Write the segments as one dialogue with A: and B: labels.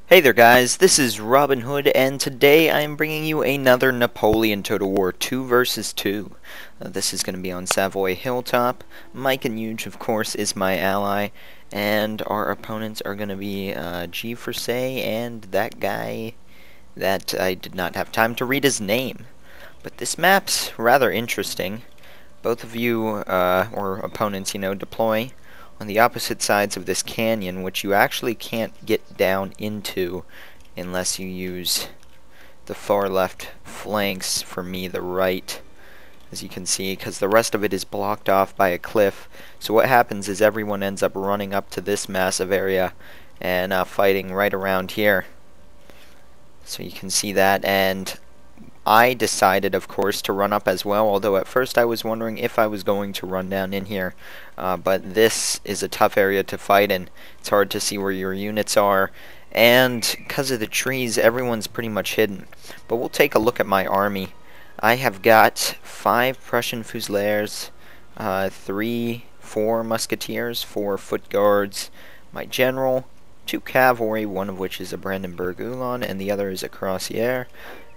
A: Hey there guys, this is Robin Hood, and today I am bringing you another Napoleon Total War 2 versus 2. This is going to be on Savoy Hilltop. Mikenuge, of course, is my ally, and our opponents are going to be G for Say and that guy that I did not have time to read his name. But this map's rather interesting. Both of you, or opponents, deploy on the opposite sides of this canyon, which you actually can't get down into unless you use the far left flanks, for me the right, as you can see, because the rest of it is blocked off by a cliff. So what happens is everyone ends up running up to this massive area and fighting right around here. So you can see that, and I decided, of course, to run up as well, although at first I was wondering if I was going to run down in here. But this is a tough area to fight in. It's hard to see where your units are, and because of the trees, everyone's pretty much hidden. But we'll take a look at my army. I have got 5 Prussian Fusiliers, 4 Musketeers, 4 Foot Guards, my General, 2 Cavalry, one of which is a Brandenburg Ulan, and the other is a Cuirassier.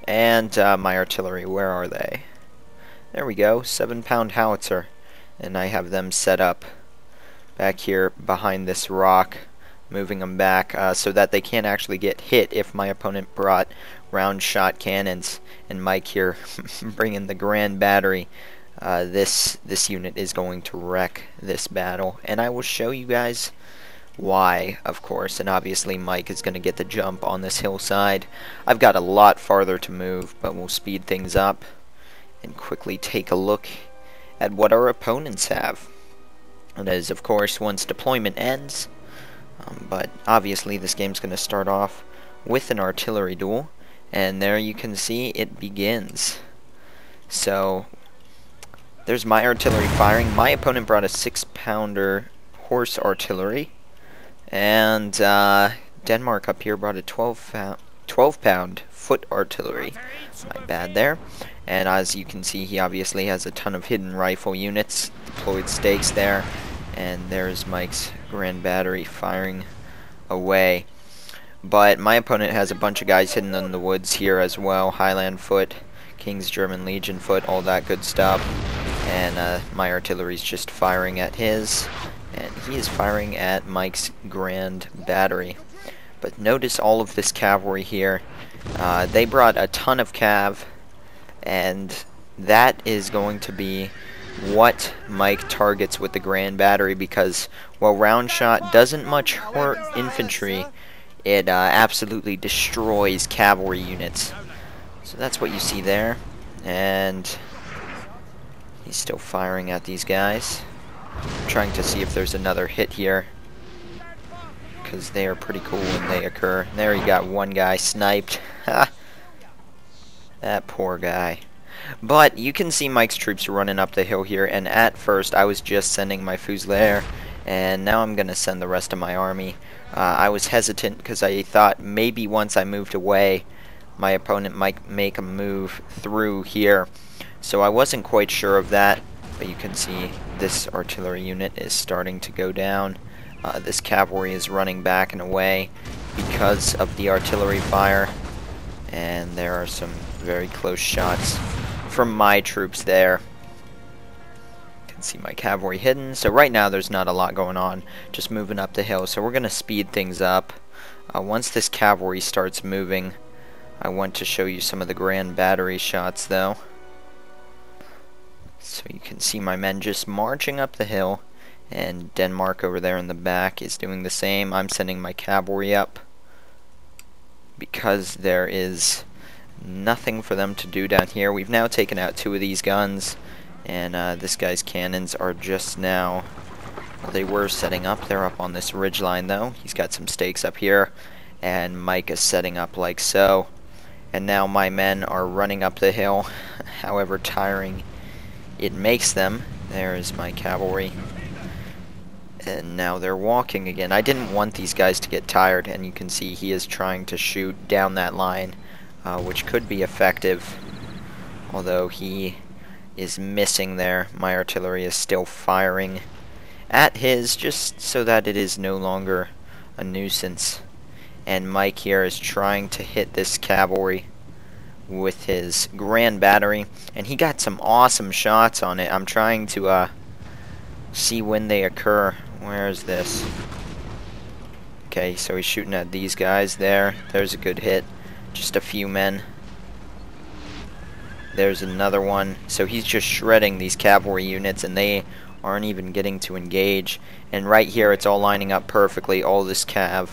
A: And my artillery, where are they? There we go, 7-pound howitzer. And I have them set up back here behind this rock, moving them back so that they can't actually get hit if my opponent brought round shot cannons. And Mike here bringing the grand battery. This unit is going to wreck this battle, and I will show you guys why, of course. And obviously Mike is going to get the jump on this hillside. I've got a lot farther to move, but we'll speed things up and quickly take a look at what our opponents have. And that is, of course, once deployment ends. But obviously this game's going to start off with an artillery duel, and there you can see it begins. So there's my artillery firing. My opponent brought a 6-pounder horse artillery, and Denmark up here brought a 12-pound foot artillery. My bad there. And as you can see, he obviously has a ton of hidden rifle units, deployed stakes there, and there's Mike's grand battery firing away. But my opponent has a bunch of guys hidden in the woods here as well. Highland foot, King's German Legion foot, all that good stuff. And my artillery's just firing at his, and he is firing at Mike's grand battery. But notice all of this cavalry here. They brought a ton of cav, and that is going to be what Mike targets with the grand battery, because while round shot doesn't much hurt infantry, it absolutely destroys cavalry units. So that's what you see there, and he's still firing at these guys. I'm trying to see if there's another hit here, because they are pretty cool when they occur. There, he got one guy sniped. Ha! That poor guy. But you can see Mike's troops running up the hill here, and at first I was just sending my Fusilier, and now I'm going to send the rest of my army. I was hesitant because I thought maybe once I moved away, my opponent might make a move through here. So I wasn't quite sure of that, but you can see this artillery unit is starting to go down. This cavalry is running back and away because of the artillery fire, and there are some very close shots from my troops there. You can see my cavalry hidden. So right now there's not a lot going on, just moving up the hill. So we're going to speed things up. Once this cavalry starts moving, I want to show you some of the grand battery shots though. So you can see my men just marching up the hill, and Denmark over there in the back is doing the same. I'm sending my cavalry up because there is nothing for them to do down here. We've now taken out 2 of these guns, and this guy's cannons are just now, well, they were setting up. They're up on this ridge line though. He's got some stakes up here, and Mike is setting up like so. And now my men are running up the hill, however tiring it makes them. There is my cavalry, and now they're walking again. I didn't want these guys to get tired, and you can see he is trying to shoot down that line, which could be effective, although he is missing there. My artillery is still firing at his, just so that it is no longer a nuisance. and Mike here is trying to hit this cavalry with his grand battery, and he got some awesome shots on it. I'm trying to see when they occur. Where is this? Okay, so he's shooting at these guys there. There's a good hit. Just a few men. There's another one. So he's just shredding these cavalry units, and they aren't even getting to engage. And right here, it's all lining up perfectly, all this cav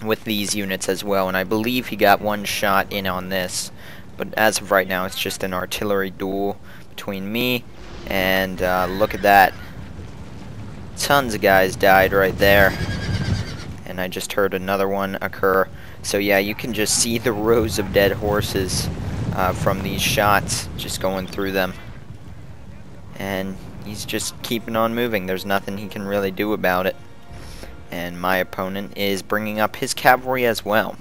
A: with these units as well. And I believe he got one shot in on this. But as of right now, it's just an artillery duel between me and look at that. Tons of guys died right there. And I just heard another one occur. So yeah, you can just see the rows of dead horses from these shots just going through them. And he's just keeping on moving. There's nothing he can really do about it. And my opponent is bringing up his cavalry as well.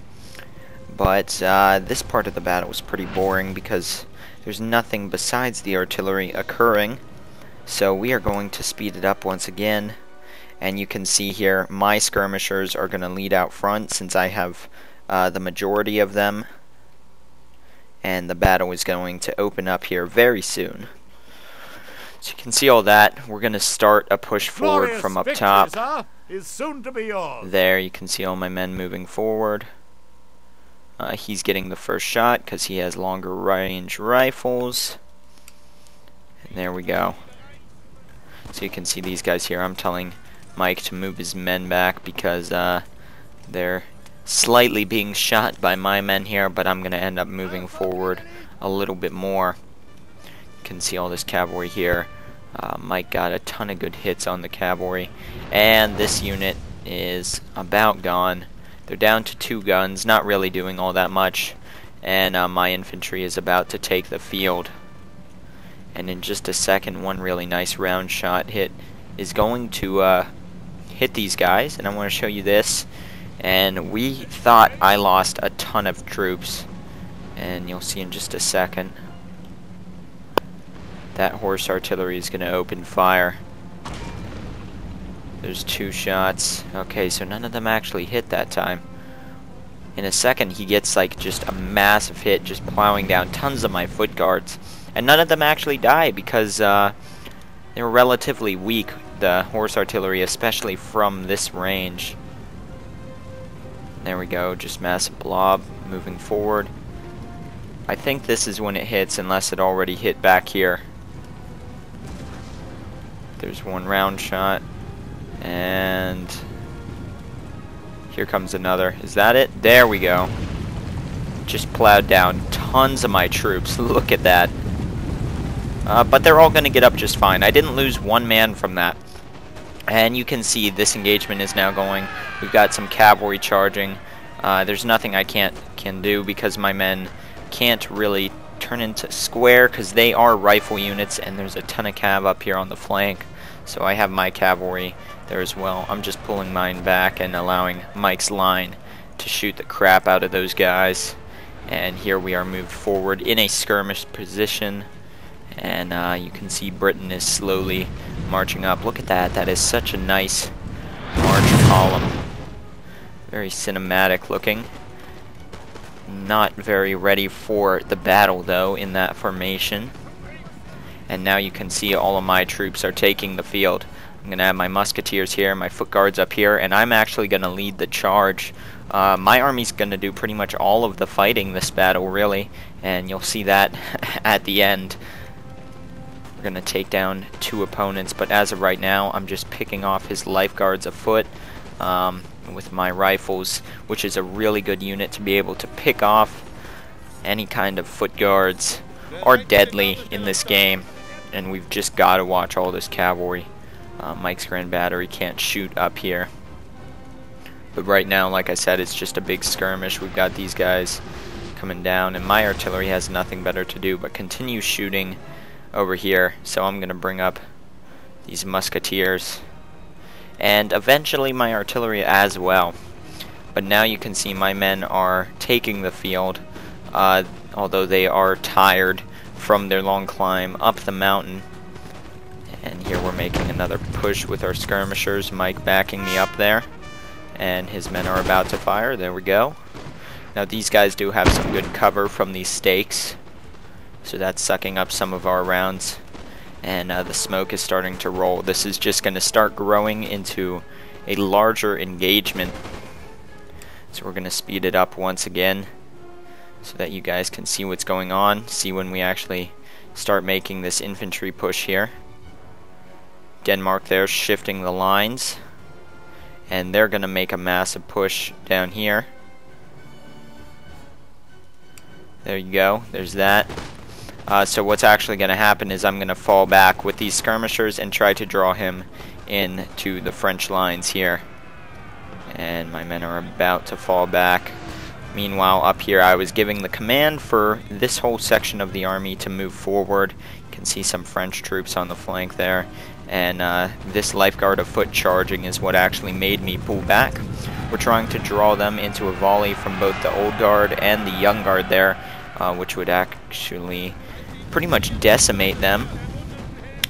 A: But this part of the battle was pretty boring because there's nothing besides the artillery occurring. So we are going to speed it up once again. And you can see here my skirmishers are going to lead out front since I have the majority of them. And the battle is going to open up here very soon. So you can see all that. We're going to start a push forward from up top.
B: Is soon to be yours.
A: There, you can see all my men moving forward. He's getting the first shot because he has longer range rifles. And there we go. So you can see these guys here. I'm telling Mike to move his men back because they're slightly being shot by my men here, but I'm going to end up moving forward a little bit more. You can see all this cavalry here. Mike got a ton of good hits on the cavalry, and this unit is about gone. They're down to 2 guns, not really doing all that much, and my infantry is about to take the field. And in just a second, one really nice round shot hit is going to hit these guys, and I want to show you this. And we thought I lost a ton of troops, and you'll see in just a second. That horse artillery is going to open fire. There's 2 shots. Okay, so none of them actually hit that time. In a second, he gets like just a massive hit, just plowing down tons of my foot guards. And none of them actually die because they're relatively weak, the horse artillery, especially from this range. There we go, just massive blob moving forward. I think this is when it hits, unless it already hit back here. There's one round shot, and here comes another. Is that it? There we go. Just plowed down tons of my troops. Look at that. But they're all going to get up just fine. I didn't lose one man from that. And you can see this engagement is now going. We've got some cavalry charging. There's nothing I can do because my men can't really turn into square because they are rifle units, and there's a ton of cav up here on the flank. So I have my cavalry there as well. I'm just pulling mine back and allowing Mike's line to shoot the crap out of those guys. And here we are moved forward in a skirmish position. And you can see Britain is slowly marching up. Look at that. That is such a nice march column. Very cinematic looking. Not very ready for the battle, though, in that formation. And now you can see all of my troops are taking the field. I'm going to have my musketeers here, my foot guards up here, and I'm actually going to lead the charge. My army's going to do pretty much all of the fighting this battle, really, and you'll see that at the end. We're going to take down 2 opponents, but as of right now, I'm just picking off his lifeguards afoot with my rifles, which is a really good unit to be able to pick off. Any kind of foot guards are deadly in this game, and we've just got to watch all this cavalry. Mike's Grand Battery can't shoot up here. But right now, like I said, it's just a big skirmish. We've got these guys coming down, and my artillery has nothing better to do but continue shooting over here. So I'm going to bring up these musketeers, and eventually my artillery as well. But now you can see my men are taking the field, although they are tired from their long climb up the mountain. And here we're making another push with our skirmishers, Mike backing me up there. and his men are about to fire. There we go. Now these guys do have some good cover from these stakes, so that's sucking up some of our rounds, and the smoke is starting to roll. This is just going to start growing into a larger engagement, so we're going to speed it up once again so that you guys can see what's going on, see when we actually start making this infantry push here. Denmark there shifting the lines, and they're going to make a massive push down here. There you go, there's that. So what's actually going to happen is I'm going to fall back with these skirmishers and try to draw him into the French lines here. And my men are about to fall back. Meanwhile, up here I was giving the command for this whole section of the army to move forward. You can see some French troops on the flank there. And this lifeguard of foot charging is what actually made me pull back. We're trying to draw them into a volley from both the old guard and the young guard there, which would actually pretty much decimate them.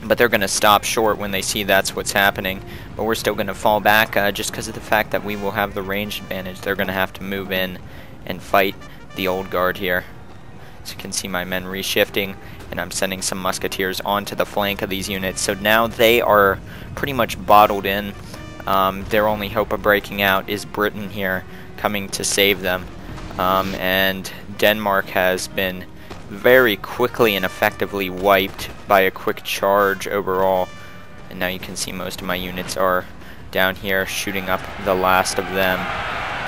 A: But they're going to stop short when they see that's what's happening. But we're still going to fall back just because of the fact that we will have the range advantage. They're going to have to move in and fight the old guard here. So you can see my men reshifting, and I'm sending some musketeers onto the flank of these units. So now they are pretty much bottled in. Their only hope of breaking out is Britain here coming to save them. And Denmark has been very quickly and effectively wiped by a quick charge overall. And now you can see most of my units are down here shooting up the last of them.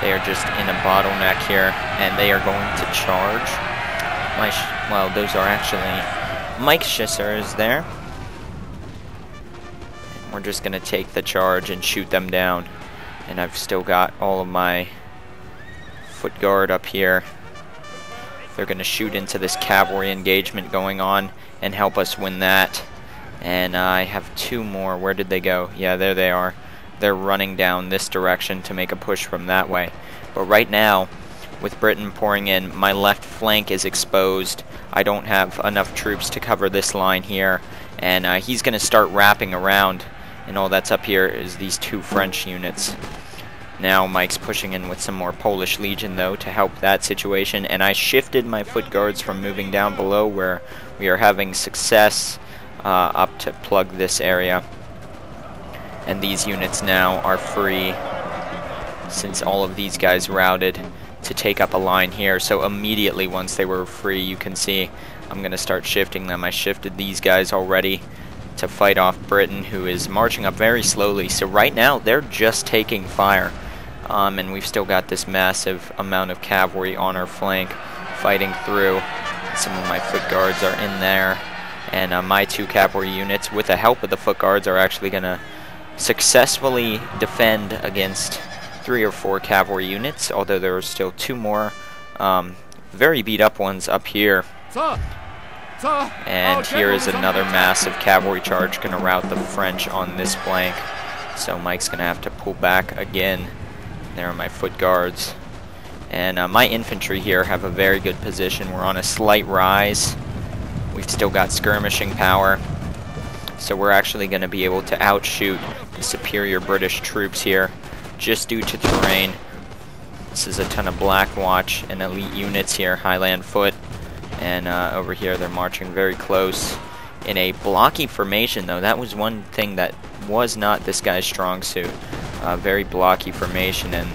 A: They are just in a bottleneck here, and they are going to charge. Well, those are actually Mike's chasseurs there. And we're just going to take the charge and shoot them down. And I've still got all of my foot guard up here. They're going to shoot into this cavalry engagement going on and help us win that. And I have two more. Where did they go? Yeah, there they are. They're running down this direction to make a push from that way. But right now, with Britain pouring in, my left flank is exposed. I don't have enough troops to cover this line here. And he's going to start wrapping around. And all that's up here is these two French units. Now Mike's pushing in with some more Polish Legion, though, to help that situation. And I shifted my foot guards from moving down below where we are having success up to plug this area. And these units now are free, since all of these guys routed, to take up a line here. So immediately once they were free, you can see I'm going to start shifting them. I shifted these guys already to fight off Britain, who is marching up very slowly. So right now they're just taking fire. And we've still got this massive amount of cavalry on our flank fighting through. Some of my foot guards are in there. And my two cavalry units, with the help of the foot guards, are actually going to successfully defend against 3 or 4 cavalry units, although there are still 2 more very beat up ones up here. And here is another massive cavalry charge going to rout the French on this flank. So Mike's going to have to pull back again. There are my foot guards. And my infantry here have a very good position. We're on a slight rise. We've still got skirmishing power. So we're actually going to be able to outshoot the superior British troops here, just due to terrain. This is a ton of Black Watch and elite units here, Highland Foot. And over here they're marching very close in a blocky formation, though. That was one thing that was not this guy's strong suit. Very blocky formation, and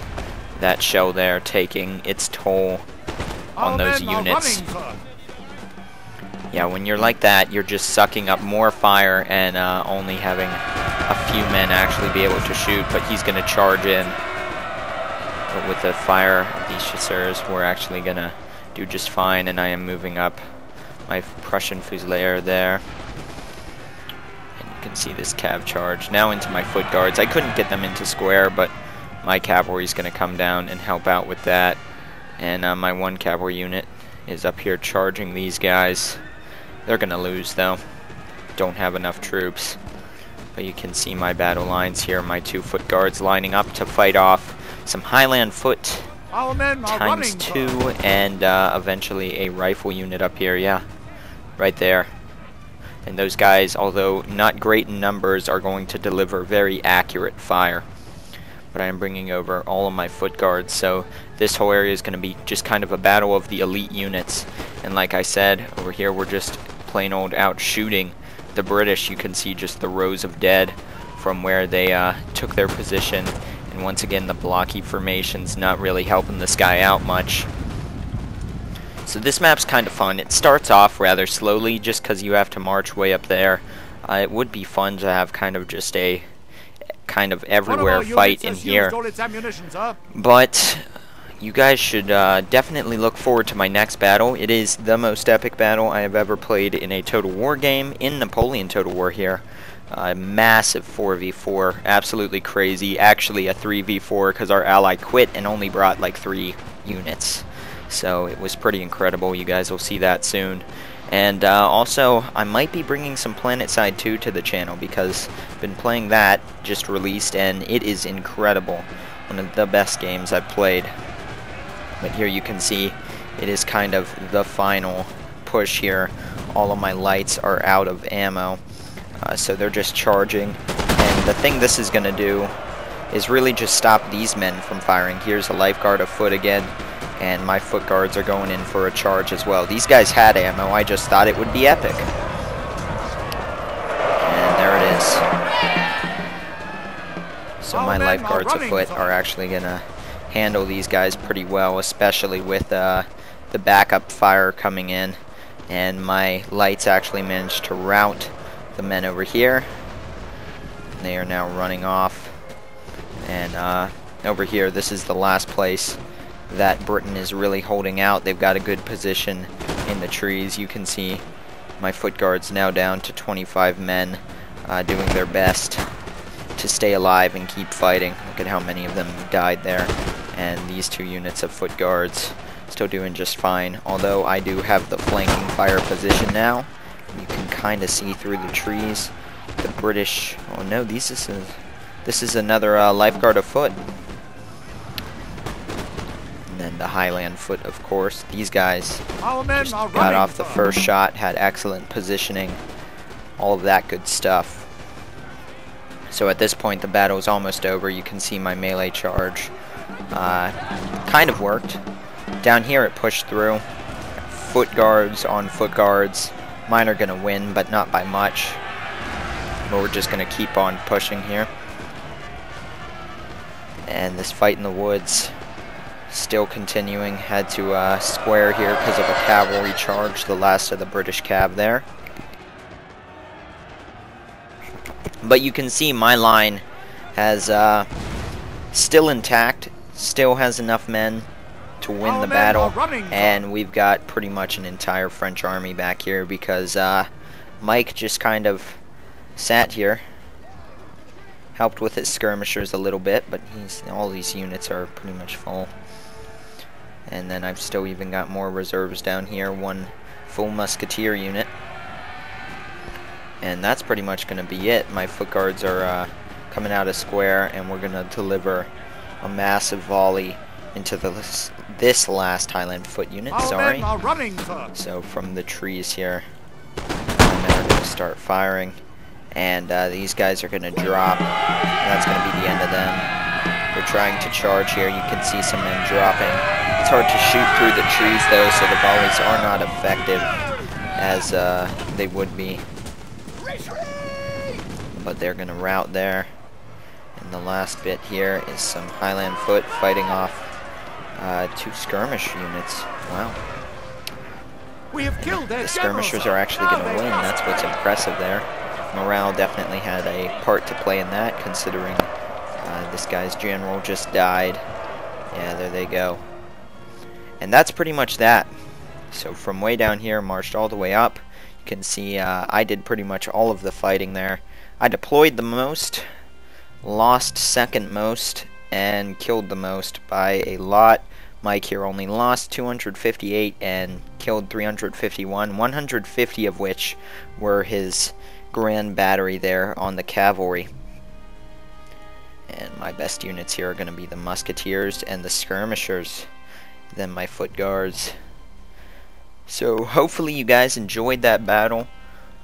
A: that shell there taking its toll on those units. Yeah, when you're like that, you're just sucking up more fire and only having a few men actually be able to shoot, but he's going to charge in. But with the fire of these chasseurs, we're actually going to do just fine, and I am moving up my Prussian Fusilier there. And you can see this cav charge now into my foot guards. I couldn't get them into square, but my cavalry is going to come down and help out with that. And my 1 cavalry unit is up here charging these guys. They're going to lose, though. Don't have enough troops. But you can see my battle lines here. My 2 foot guards lining up to fight off some Highland Foot times 2, and eventually a rifle unit up here. Yeah, right there. And those guys, although not great in numbers, are going to deliver very accurate fire. but I'm bringing over all of my foot guards. So this whole area is going to be just kind of a battle of the elite units. And like I said, over here we're just plain old out shooting the British. You can see just the rows of dead from where they took their position. And once again, the blocky formation's not really helping this guy out much. So this map's kind of fun. It starts off rather slowly just because you have to march way up there. It would be fun to have kind of just a kind of everywhere fight in here. But you guys should definitely look forward to my next battle. It is the most epic battle I have ever played in a Total War game, in Napoleon Total War here. Massive 4v4, absolutely crazy. Actually a 3v4 because our ally quit and only brought like 3 units. So it was pretty incredible. You guys will see that soon. And also, I might be bringing some PlanetSide 2 to the channel because I've been playing that, just released, and it is incredible. One of the best games I've played. But here you can see it is kind of the final push here. All of my lights are out of ammo, so they're just charging. And the thing this is going to do is really just stop these men from firing. Here's a lifeguard afoot again. And my foot guards are going in for a charge as well. These guys had ammo. I just thought it would be epic. And there it is. So my lifeguards afoot are actually going to handle these guys pretty well, especially with the backup fire coming in. And my lights actually managed to rout the men over here. They are now running off. And over here, this is the last place that Britain is really holding out. They've got a good position in the trees. You can see my foot guards now down to 25 men, doing their best to stay alive and keep fighting. Look at how many of them died there. And these 2 units of foot guards still doing just fine. Although I do have the flanking fire position now. You can kind of see through the trees. The British... Oh no, this is another lifeguard afoot. And then the Highland foot, of course. These guys just got off the first shot, had excellent positioning, all of that good stuff. So at this point, the battle is almost over. You can see my melee charge kind of worked. Down here, it pushed through. Foot guards on foot guards. Mine are going to win, but not by much. But we're just going to keep on pushing here. And this fight in the woods still continuing. Had to square here because of a cavalry charge, the last of the British cav there. But you can see my line has still intact, still has enough men to win the battle, and we've got pretty much an entire French army back here because Mike just kind of sat here, helped with his skirmishers a little bit, but all these units are pretty much full. And then I've still even got more reserves down here, 1 full musketeer unit. And that's pretty much going to be it. My foot guards are coming out of square, and we're going to deliver a massive volley into this last Highland foot unit, sorry. So from the trees here, and then we're going to start firing. And these guys are going to drop. That's going to be the end of them. They're trying to charge here. You can see some men dropping. It's hard to shoot through the trees though, so the volleys are not effective as they would be. But they're going to rout there. And the last bit here is some Highland foot fighting off 2 skirmish units. Wow. The skirmishers are actually going to win. That's what's impressive there. Morale definitely had a part to play in that, considering this guy's general just died. Yeah, there they go. And that's pretty much that. So from way down here, marched all the way up. You can see I did pretty much all of the fighting there. I deployed the most, lost second most, and killed the most by a lot. Mike here only lost 258 and killed 351, 150 of which were his grand battery there on the cavalry. And my best units here are going to be the musketeers and the skirmishers, then my foot guards. So hopefully you guys enjoyed that battle.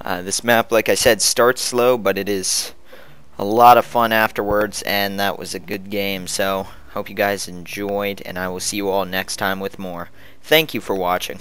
A: This map, like I said, starts slow, but it is a lot of fun afterwards, and that was a good game. So hope you guys enjoyed, and I will see you all next time with more. Thank you for watching.